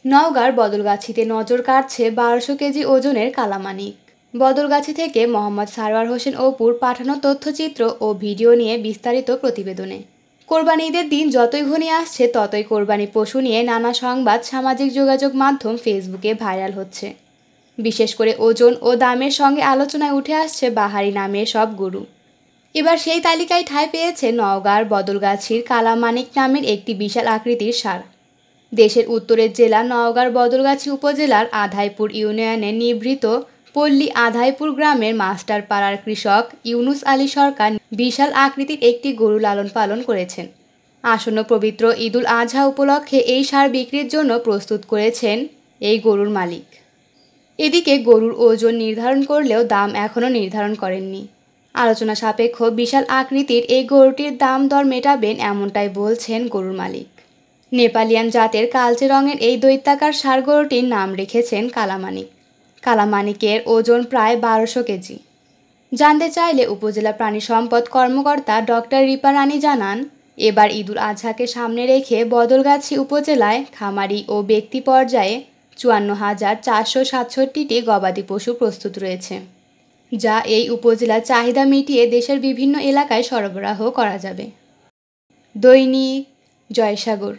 নওগাঁর বদলগাছিতে নজর কাড়ছে ১২০০ কেজি ওজনের কালামানিক। বদলগাছি থেকে মোহাম্মদ সারোয়ার হোসেন অপুর পাঠানো তথ্যচিত্র ও ভিডিও নিয়ে বিস্তারিত প্রতিবেদনে। কোরবানি ঈদের দিন যতই ঘনিয়ে আসছে ততই কোরবানি পশু নিয়ে নানা সংবাদ সামাজিক যোগাযোগ মাধ্যম ফেসবুকে ভাইরাল হচ্ছে। বিশেষ করে ওজন ও দামের সঙ্গে আলোচনায় উঠে আসছে বাহারি নামের সব গরু। এবার সেই তালিকায় ঠাঁই পেয়েছে নওগাঁর বদলগাছির কালামানিক নামের একটি বিশাল আকৃতির ষাঁড়। দেশের উত্তরের জেলা নওগাঁর বদলগাছি উপজেলার আধাইপুর ইউনিয়নের নিভৃত পল্লী আধাইপুর গ্রামের মাস্টারপাড়ার কৃষক ইউনুস আলী সরকার বিশাল আকৃতির একটি গরু লালন পালন করেছেন। আসন্ন পবিত্র ঈদুল আজহা উপলক্ষে এই ষাঁড় বিক্রির জন্য প্রস্তুত করেছেন এই গরুর মালিক। এদিকে গরুর ওজন নির্ধারণ করলেও দাম এখনও নির্ধারণ করেননি। আলোচনা সাপেক্ষ বিশাল আকৃতির এই গরুটির দাম দর মেটাবেন এমনটাই বলছেন গরুর মালিক। নেপালিয়ান জাতের কালচে রঙের এই দৈত্যাকার ষাঁড় গরুটির নাম রেখেছেন কালামানিক। কালামানিকের ওজন প্রায় ১২০০ কেজি। জানতে চাইলে উপজেলা প্রাণী সম্পদ কর্মকর্তা ডক্টর রিপা রানী জানান, এবার ঈদুল আজহাকে সামনে রেখে বদলগাছি উপজেলায় খামারি ও ব্যক্তি পর্যায়ে ৫৪,৪৬৭টি গবাদি পশু প্রস্তুত রয়েছে, যা এই উপজেলার চাহিদা মিটিয়ে দেশের বিভিন্ন এলাকায় সরবরাহ করা যাবে। দৈনিক জয়সাগর।